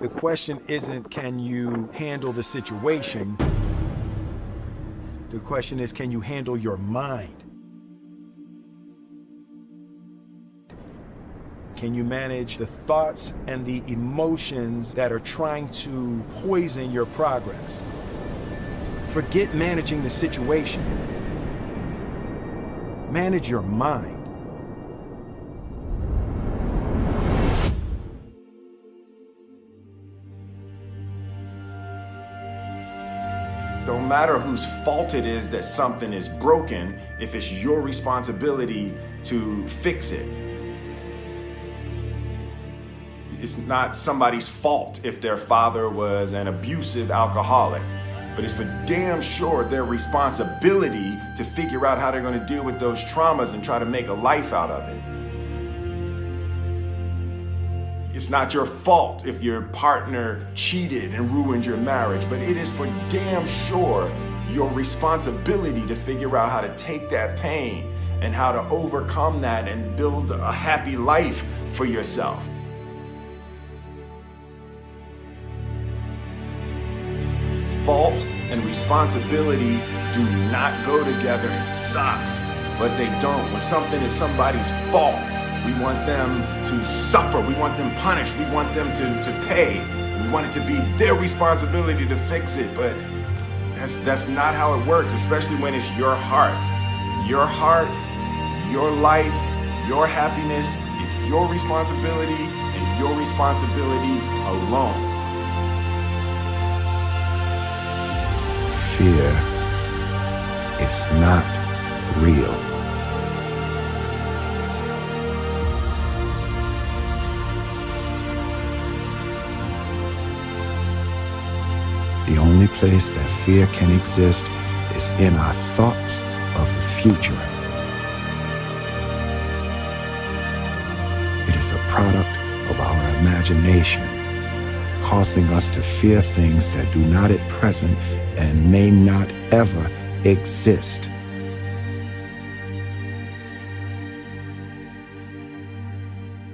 The question isn't, can you handle the situation? The question is, can you handle your mind? Can you manage the thoughts and the emotions that are trying to poison your progress? Forget managing the situation. Manage your mind. Don't matter whose fault it is that something is broken, if it's your responsibility to fix it. It's not somebody's fault if their father was an abusive alcoholic, but it's for damn sure their responsibility to figure out how they're going to deal with those traumas and try to make a life out of it. It's not your fault if your partner cheated and ruined your marriage, but it is for damn sure your responsibility to figure out how to take that pain and how to overcome that and build a happy life for yourself. Fault and responsibility do not go together. It sucks, but they don't. When something is somebody's fault, we want them to suffer. We want them punished. We want them to pay. We want it to be their responsibility to fix it, but that's not how it works, especially when it's your heart. Your heart, your life, your happiness is your responsibility and your responsibility alone. Fear is not real. The only place that fear can exist is in our thoughts of the future. It is a product of our imagination, causing us to fear things that do not at present and may not ever exist.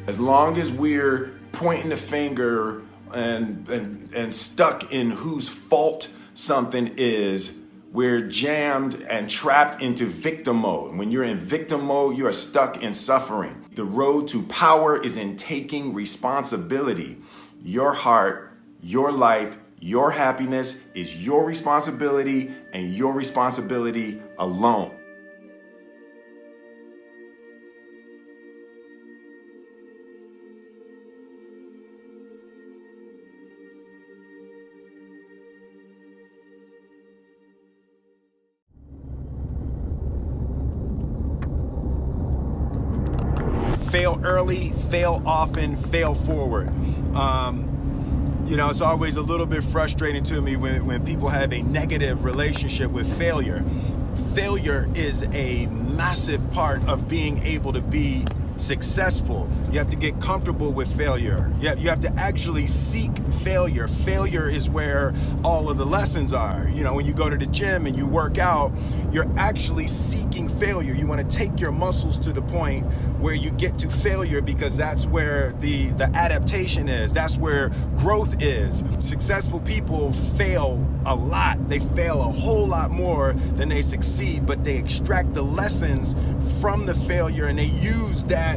As long as we're pointing the finger and stuck in whose fault something is, we're jammed and trapped into victim mode. When you're in victim mode, you are stuck in suffering. The road to power is in taking responsibility. Your heart, your life, your happiness is your responsibility and your responsibility alone. Fail early, fail often, fail forward. It's always a little bit frustrating to me when people have a negative relationship with failure. Failure is a massive part of being able to be successful. You have to get comfortable with failure. You have to actually seek failure. Failure is where all of the lessons are. When you go to the gym and you work out, you're actually seeking failure. You want to take your muscles to the point where you get to failure, because that's where the adaptation is. That's where growth is. Successful people fail a lot. They fail a whole lot more than they succeed, but they extract the lessons from the failure and they use that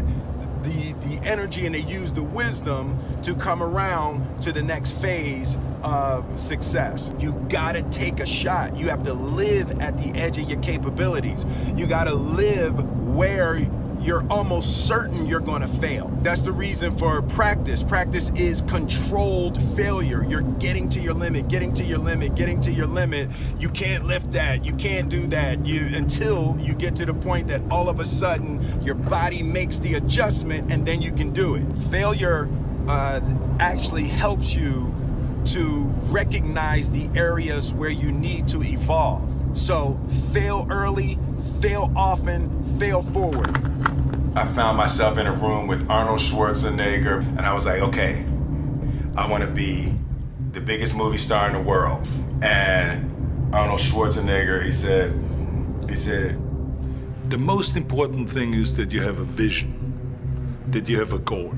the energy and they use the wisdom to come around to the next phase of success. You gotta take a shot. You have to live at the edge of your capabilities. You gotta live where you're almost certain you're gonna fail. That's the reason for practice. Practice is controlled failure. You're getting to your limit, getting to your limit, getting to your limit. You can't lift that, you can't do that, until you get to the point that all of a sudden your body makes the adjustment and then you can do it. Failure actually helps you to recognize the areas where you need to evolve. So fail early, fail often, fail forward. I found myself in a room with Arnold Schwarzenegger, and I was like, okay, I want to be the biggest movie star in the world. And Arnold Schwarzenegger, he said, the most important thing is that you have a vision, that you have a goal.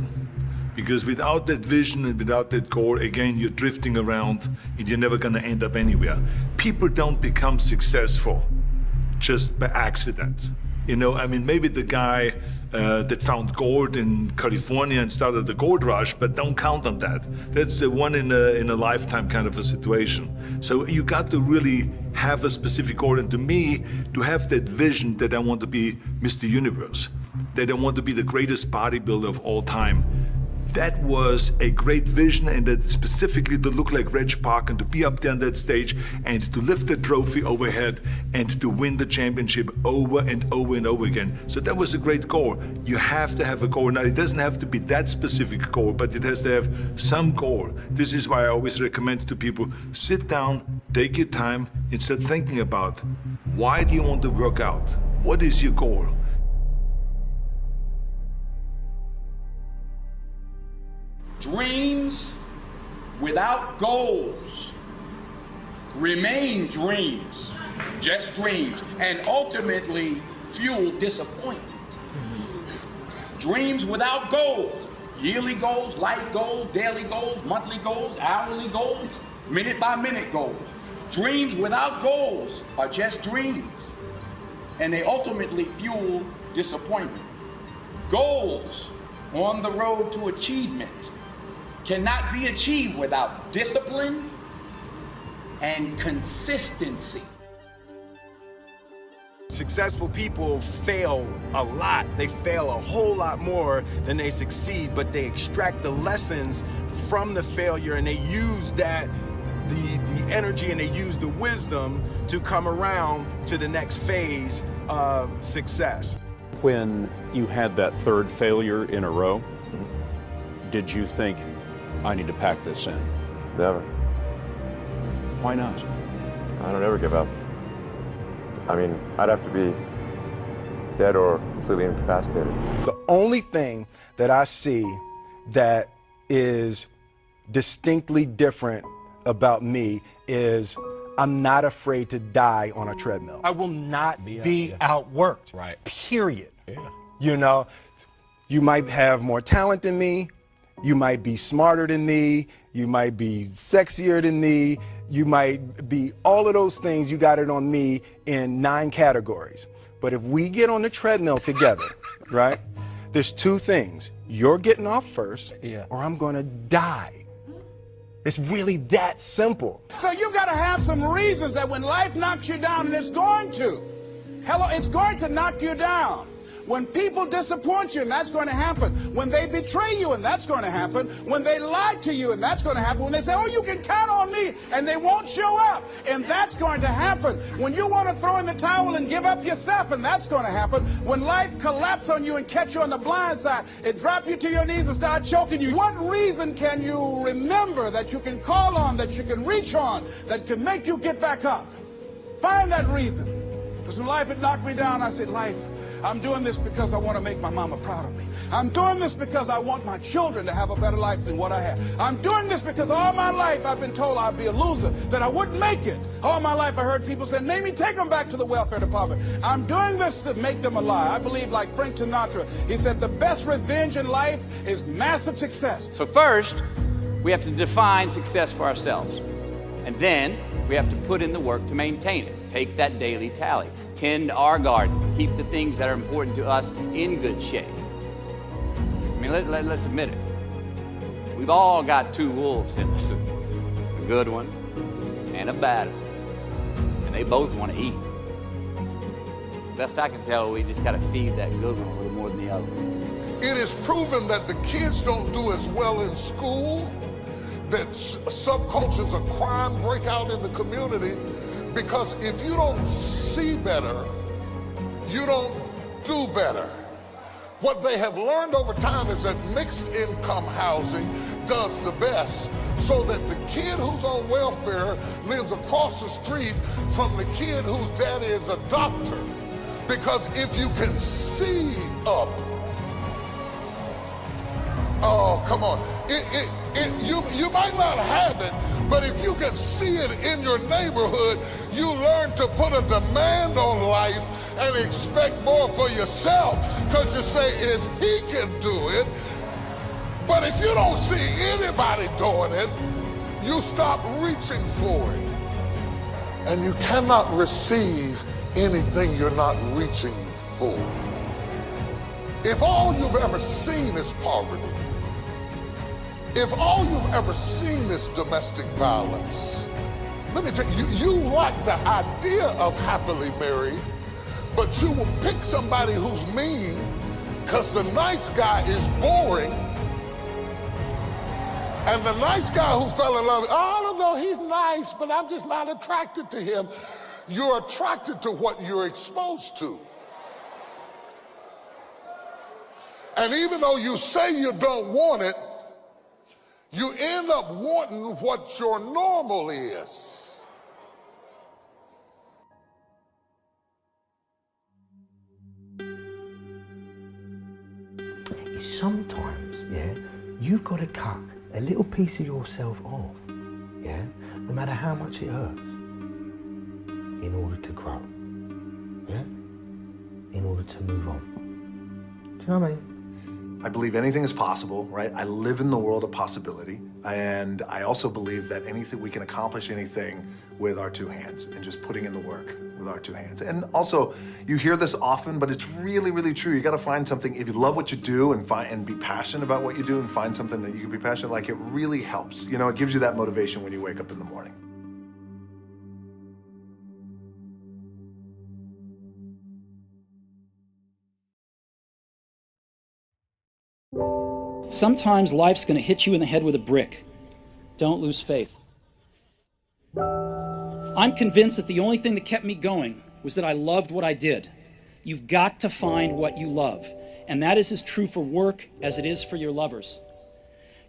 Because without that vision and without that goal, again, you're drifting around and you're never gonna end up anywhere. People don't become successful just by accident. You know, I mean, maybe the guy that found gold in California and started the gold rush, but don't count on that. That's the one in a lifetime kind of a situation. So you got to really have a specific goal. And to me, to have that vision that I want to be Mr. Universe, that I want to be the greatest bodybuilder of all time, that was a great vision, and that specifically to look like Reg Park and to be up there on that stage and to lift the trophy overhead and to win the championship over and over and over again. So that was a great goal. You have to have a goal. Now, it doesn't have to be that specific goal, but it has to have some goal. This is why I always recommend to people, sit down, take your time, and start thinking about, why do you want to work out? What is your goal? Dreams without goals remain dreams, just dreams, and ultimately fuel disappointment. Dreams without goals, yearly goals, life goals, daily goals, monthly goals, hourly goals, minute by minute goals. Dreams without goals are just dreams, and they ultimately fuel disappointment. Goals on the road to achievement cannot be achieved without discipline and consistency. Successful people fail a lot. They fail a whole lot more than they succeed, but they extract the lessons from the failure and they use that, the energy, and they use the wisdom to come around to the next phase of success. When you had that third failure in a row, did you think, I need to pack this in? Never. Why not? I don't ever give up. I mean, I'd have to be dead or completely incapacitated. The only thing that I see that is distinctly different about me is I'm not afraid to die on a treadmill. I will not be outworked. Right. Period. Yeah. You know, you might have more talent than me. You might be smarter than me. You might be sexier than me. You might be all of those things. You got it on me in 9 categories. But if we get on the treadmill together, right, there's 2 things. You're getting off first, or I'm going to die. It's really that simple. So you got to have some reasons that when life knocks you down, and it's going to, it's going to knock you down. When people disappoint you, and that's going to happen. When they betray you, and that's going to happen. When they lie to you, and that's going to happen. When they say, oh, you can count on me, and they won't show up, and that's going to happen. When you want to throw in the towel and give up yourself, and that's going to happen. When life collapses on you and catch you on the blind side, it drop you to your knees and start choking you. What reason can you remember that you can call on, that you can reach on, that can make you get back up? Find that reason. Because when life had knocked me down, I said, life, I'm doing this because I want to make my mama proud of me. I'm doing this because I want my children to have a better life than what I have. I'm doing this because all my life I've been told I'd be a loser, that I wouldn't make it. All my life I heard people say, maybe take them back to the welfare department. I'm doing this to make them alive. I believe, like Frank Sinatra, he said the best revenge in life is massive success. So first, we have to define success for ourselves. And then we have to put in the work to maintain it. Take that daily tally. Tend our garden. Keep the things that are important to us in good shape. I mean, let's admit it. We've all got 2 wolves in us. A good one and a bad one. And they both want to eat. Best I can tell, we just got to feed that good one a little more than the other. It is proven that the kids don't do as well in school, that subcultures of crime break out in the community, because if you don't see better, you don't do better. What they have learned over time is that mixed income housing does the best, so that the kid who's on welfare lives across the street from the kid whose daddy is a doctor. Because if you can see up, oh, come on. You might not have it, but if you can see it in your neighborhood, you learn to put a demand on life and expect more for yourself. Because you say, if he can do it, But if you don't see anybody doing it, you stop reaching for it. And you cannot receive anything you're not reaching for. If all you've ever seen is poverty, if all you've ever seen is domestic violence, let me tell you, you like the idea of happily married, but you will pick somebody who's mean because the nice guy is boring. And the nice guy who fell in love, oh, I don't know, he's nice, but I'm just not attracted to him. You're attracted to what you're exposed to. And even though you say you don't want it, you end up wanting what your normal is. Sometimes, yeah, you've got to cut a little piece of yourself off, yeah, no matter how much it hurts, in order to grow, yeah, in order to move on. Do you know what I mean? I believe anything is possible, right? I live in the world of possibility, and I also believe that we can accomplish anything with our two hands and just putting in the work with our two hands. And also, you hear this often, but it's really, really true. You gotta find something, if you love what you do and be passionate about what you do and find something that you can be passionate, like, it really helps. You know, it gives you that motivation when you wake up in the morning. Sometimes life's going to hit you in the head with a brick. Don't lose faith. I'm convinced that the only thing that kept me going was that I loved what I did. You've got to find what you love, and that is as true for work as it is for your lovers.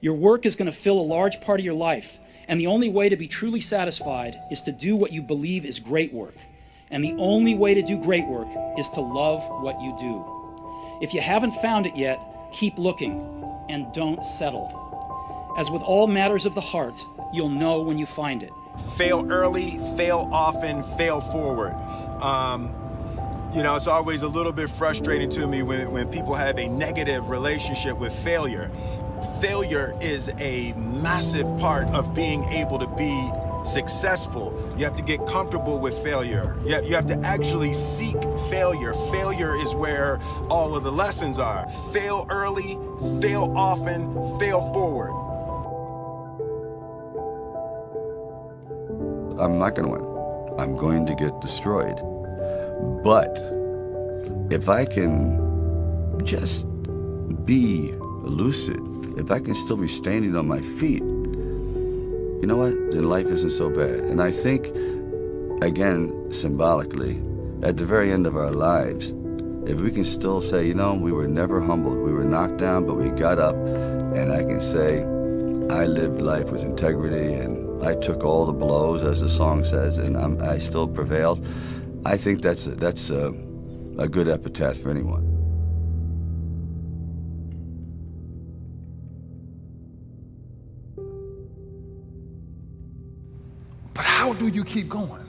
Your work is going to fill a large part of your life, and the only way to be truly satisfied is to do what you believe is great work. And the only way to do great work is to love what you do. If you haven't found it yet, keep looking. And don't settle. As with all matters of the heart, you'll know when you find it. Fail early, fail often, fail forward. You know, it's always a little bit frustrating to me when people have a negative relationship with failure. Failure is a massive part of being able to be successful. You have to get comfortable with failure. You have to actually seek failure. Failure is where all of the lessons are. Fail early, fail often, fail forward. I'm not going to win. I'm going to get destroyed. But if I can just be lucid, if I can still be standing on my feet, you know what? Then life isn't so bad. And I think, again, symbolically, at the very end of our lives, if we can still say, you know, we were never humbled, we were knocked down, but we got up, and I can say, I lived life with integrity, and I took all the blows, as the song says, and I still prevailed. I think that's a good epitaph for anyone. But how do you keep going?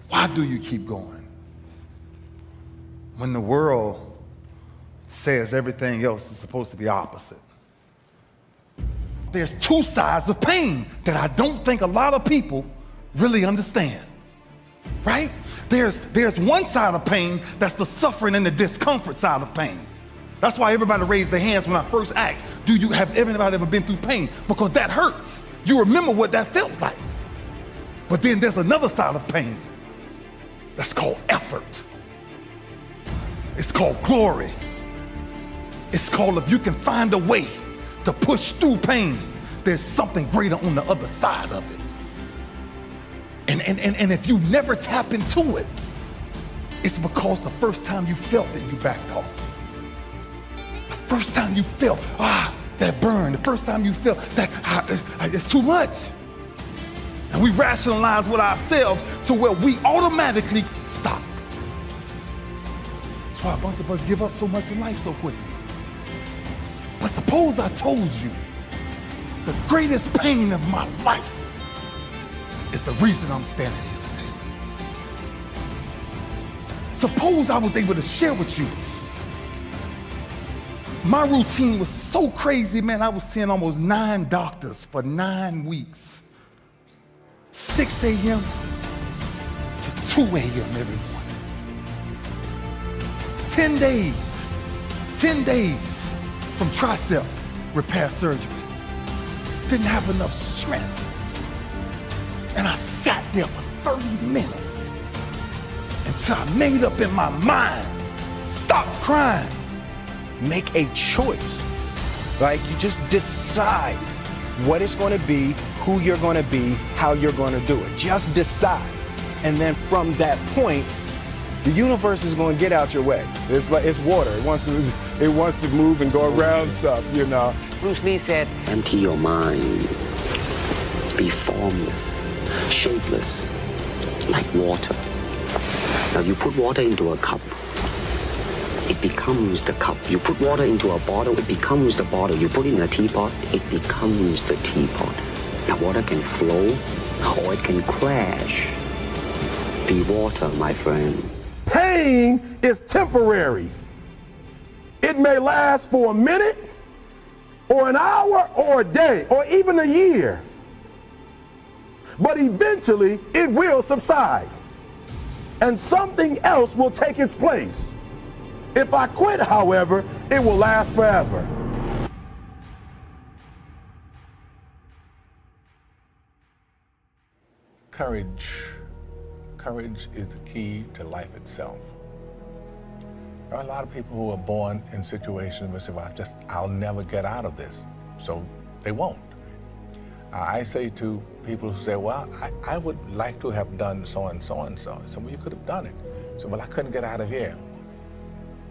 Why do you keep going? When the world says everything else is supposed to be opposite. There's two sides of pain that I don't think a lot of people really understand, right? There's one side of pain that's the suffering and the discomfort side of pain. That's why everybody raised their hands when I first asked, have everybody ever been through pain? Because that hurts. You remember what that felt like. But then there's another side of pain that's called effort. It's called glory. It's called, if you can find a way to push through pain, there's something greater on the other side of it. And if you never tap into it, it's because the first time you felt it, you backed off. The first time you felt, that burn, the first time you felt that it's too much. And we rationalize with ourselves to where we automatically stop. That's why a bunch of us give up so much in life so quickly. But suppose I told you the greatest pain of my life is the reason I'm standing here today. Suppose I was able to share with you My routine was so crazy, man. I was seeing almost 9 doctors for 9 weeks. 6 a.m. to 2 a.m. every morning. 10 days from tricep repair surgery. Didn't have enough strength. And I sat there for 30 minutes until I made up in my mind, stop crying. Make a choice. Like, you just decide what it's going to be, who you're going to be, how you're going to do it. Just decide. And then from that point, the universe is going to get out your way. It's like, it's water. It wants to move and go around stuff, you know. Bruce Lee said, empty your mind. Be formless, shapeless, like water. Now you put water into a cup, it becomes the cup. You put water into a bottle, it becomes the bottle. You put it in a teapot, it becomes the teapot. Now water can flow or it can crash. Be water, my friend. Pain is temporary. It may last for a minute or an hour or a day or even a year. But eventually it will subside and something else will take its place. If I quit, however, it will last forever. Courage. Courage is the key to life itself. There are a lot of people who are born in situations where they say, well, I'll never get out of this. So they won't. I say to people who say, well, I would like to have done so and so and so. So, well, you could have done it. So, well, I couldn't get out of here.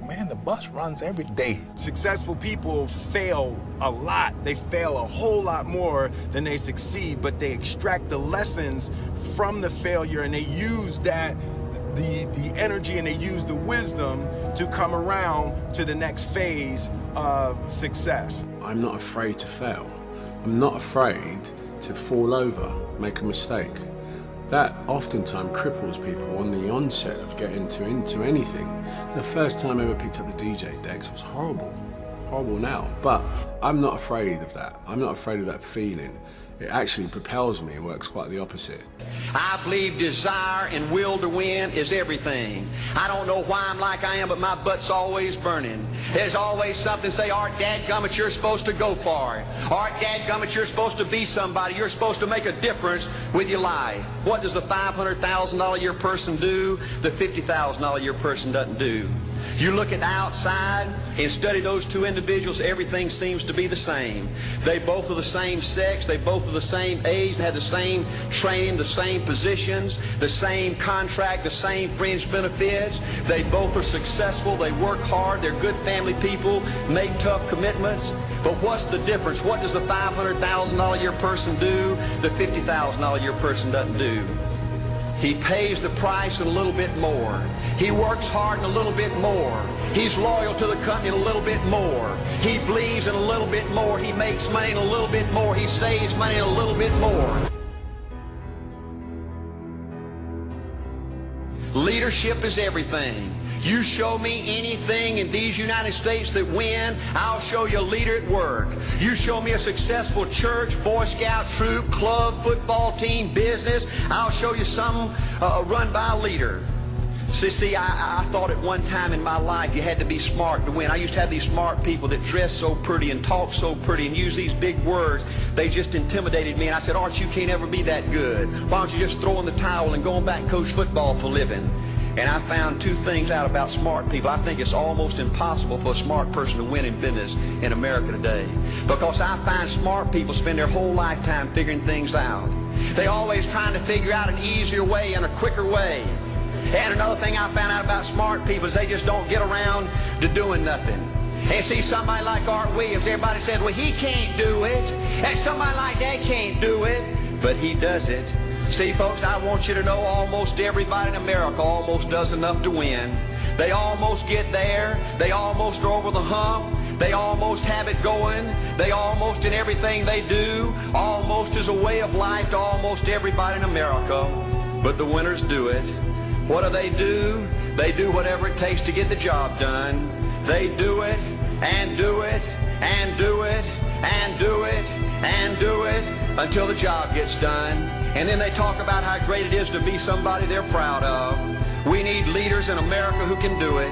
Man, the bus runs every day. Successful people fail a lot. They fail a whole lot more than they succeed, but they extract the lessons from the failure and they use that, the energy, and they use the wisdom to come around to the next phase of success. I'm not afraid to fail. I'm not afraid to fall over, make a mistake. That oftentimes cripples people on the onset of getting into anything. The first time I ever picked up the DJ decks, it was horrible. Horrible now. But I'm not afraid of that. I'm not afraid of that feeling. It actually propels me. It works quite the opposite. I believe desire and will to win is everything. I don't know why I'm like I am, but my butt's always burning. There's always something say, Art, dadgummit, you're supposed to go for it. Art, dadgummit, you're supposed to be somebody. You're supposed to make a difference with your life. What does the $500,000 a year person do? The $50,000 a year person doesn't do. You look at the outside and study those two individuals, everything seems to be the same. They both are the same sex, they both are the same age, they have the same training, the same positions, the same contract, the same fringe benefits. They both are successful, they work hard, they're good family people, make tough commitments. But what's the difference? What does the $500,000 a year person do? The $50,000 a year person doesn't do. He pays the price and a little bit more. He works hard and a little bit more. He's loyal to the company and a little bit more. He believes in a little bit more. He makes money and a little bit more. He saves money and a little bit more. Leadership is everything. You show me anything in these United States that win, I'll show you a leader at work. You show me a successful church, Boy Scout troop, club, football team, business, I'll show you some run by a leader. See, I thought at one time in my life you had to be smart to win. I used to have these smart people that dress so pretty and talk so pretty and use these big words. They just intimidated me, and I said, Art, you can't ever be that good. Why don't you just throw in the towel and go back and coach football for a living? And I found two things out about smart people. I think it's almost impossible for a smart person to win in business in America today. Because I find smart people spend their whole lifetime figuring things out. They're always trying to figure out an easier way and a quicker way. And another thing I found out about smart people is they just don't get around to doing nothing. And see, somebody like Art Williams, everybody said, well, he can't do it. And somebody like that can't do it. But he does it. See, folks, I want you to know almost everybody in America almost does enough to win. They almost get there. They almost are over the hump. They almost have it going. They almost in everything they do. Almost is a way of life to almost everybody in America. But the winners do it. What do? They do whatever it takes to get the job done. They do it, and do it and do it and do it and do it until the job gets done. And then they talk about how great it is to be somebody they're proud of. We need leaders in America who can do it.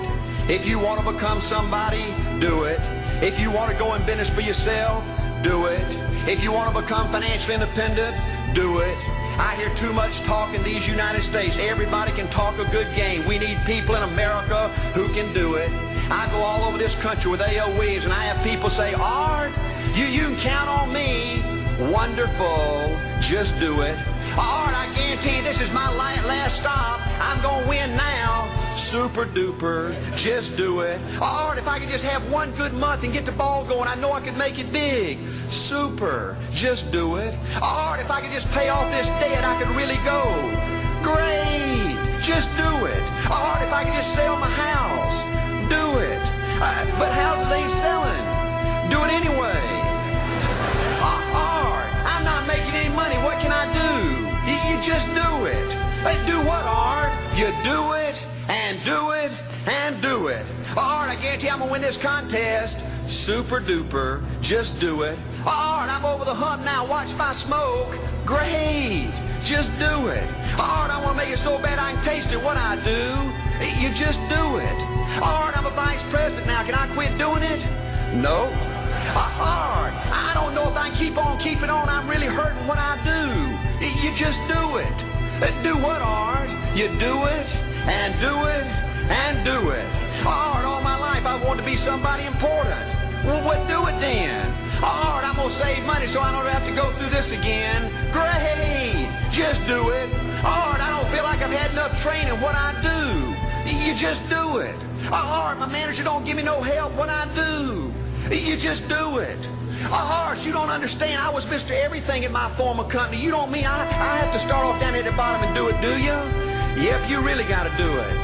If you want to become somebody, do it. If you want to go in business for yourself, do it. If you want to become financially independent, do it. I hear too much talk in these United States. Everybody can talk a good game. We need people in America who can do it. I go all over this country with A.L. Williams, and I have people say, Art, you can count on me. Wonderful. Just do it. Art, I guarantee you this is my last stop. I'm going to win now. Super duper. Just do it. Art, if I could just have one good month and get the ball going, I know I could make it big. Super. Just do it. Art, if I could just pay off this debt, I could really go. Great. Just do it. Art, if I could just sell my house. Do it. But houses ain't selling. Do it anyway. Art, I'm not making any money. What can I do? You just do it. Do what, Art? You do it and do it and do it. Art, I guarantee I'm gonna win this contest. Super duper. Just do it. Art, I'm over the hump now. Watch my smoke. Great. Just do it. Art, I want to make it so bad I can taste it. What I do, you just do it. Art, I'm a vice president now. Can I quit doing it? No. Art, I don't know if I can keep on keeping on. I'm really hurting what I do. You just do it. Do what, Art? You do it and do it and do it. Art, all my life I wanted to be somebody important. Well, what do it then? Art, I'm going to save money so I don't have to go through this again. Great. Just do it. Art, I don't feel like I've had enough training. What I do? You just do it. Art, my manager don't give me no help. What I do? You just do it. Art, you don't understand. I was Mr. Everything in my former company. You don't mean I have to start off down at the bottom and do it, do you? Yep, you really got to do it.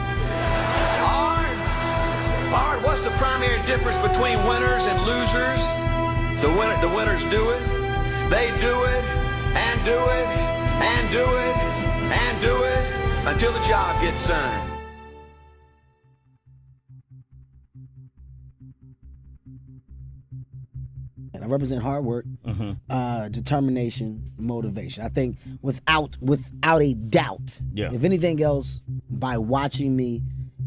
Art, what's the primary difference between winners and losers? The winners do it. They do it and do it and do it and do it until the job gets done. I represent hard work, determination, motivation. I think without a doubt, if anything else, by watching me,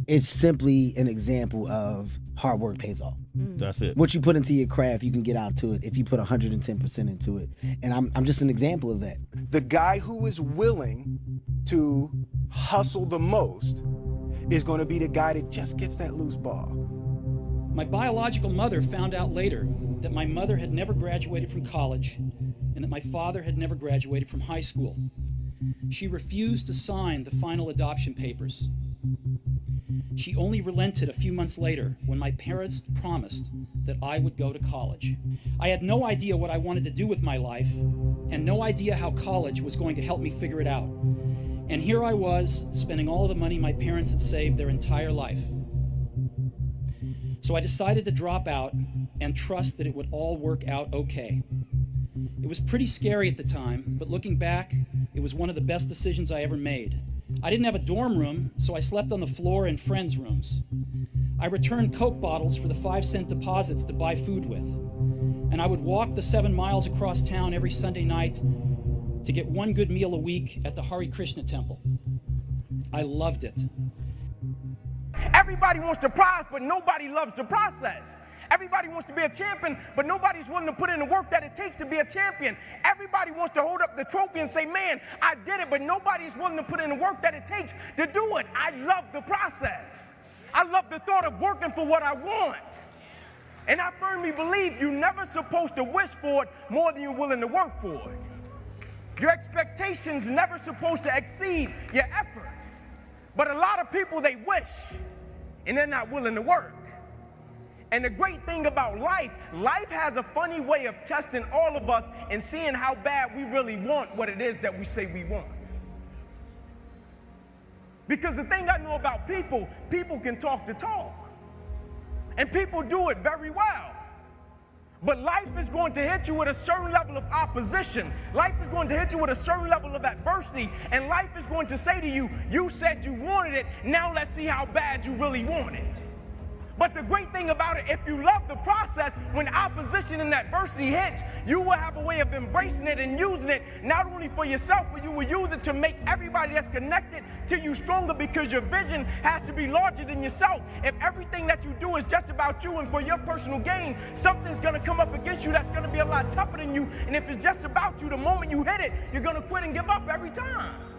it's simply an example of hard work pays off. That's it. What you put into your craft, you can get out to it if you put 110% into it. And I'm just an example of that. The guy who is willing to hustle the most is going to be the guy that just gets that loose ball. My biological mother found out later that my mother had never graduated from college and that my father had never graduated from high school. She refused to sign the final adoption papers. She only relented a few months later when my parents promised that I would go to college. I had no idea what I wanted to do with my life and no idea how college was going to help me figure it out. And here I was, spending all of the money my parents had saved their entire life. So I decided to drop out and trust that it would all work out okay. It was pretty scary at the time, but looking back, it was one of the best decisions I ever made. I didn't have a dorm room, so I slept on the floor in friends' rooms. I returned Coke bottles for the 5-cent deposits to buy food with. And I would walk the 7 miles across town every Sunday night to get one good meal a week at the Hare Krishna temple. I loved it. Everybody wants the prize, but nobody loves the process. Everybody wants to be a champion, but nobody's willing to put in the work that it takes to be a champion. Everybody wants to hold up the trophy and say, man, I did it, but nobody's willing to put in the work that it takes to do it. I love the process. I love the thought of working for what I want. And I firmly believe you're never supposed to wish for it more than you're willing to work for it. Your expectations never supposed to exceed your effort. But a lot of people, they wish, and they're not willing to work. And the great thing about life has a funny way of testing all of us and seeing how bad we really want what it is that we say we want. Because the thing I know about people can talk the talk. And people do it very well. But life is going to hit you with a certain level of opposition. Life is going to hit you with a certain level of adversity. And life is going to say to you, you said you wanted it, now let's see how bad you really want it. But the great thing about it, if you love the process, when opposition and adversity hits, you will have a way of embracing it and using it, not only for yourself, but you will use it to make everybody that's connected to you stronger, because your vision has to be larger than yourself. If everything that you do is just about you and for your personal gain, something's gonna come up against you that's gonna be a lot tougher than you. And if it's just about you, the moment you hit it, you're gonna quit and give up every time.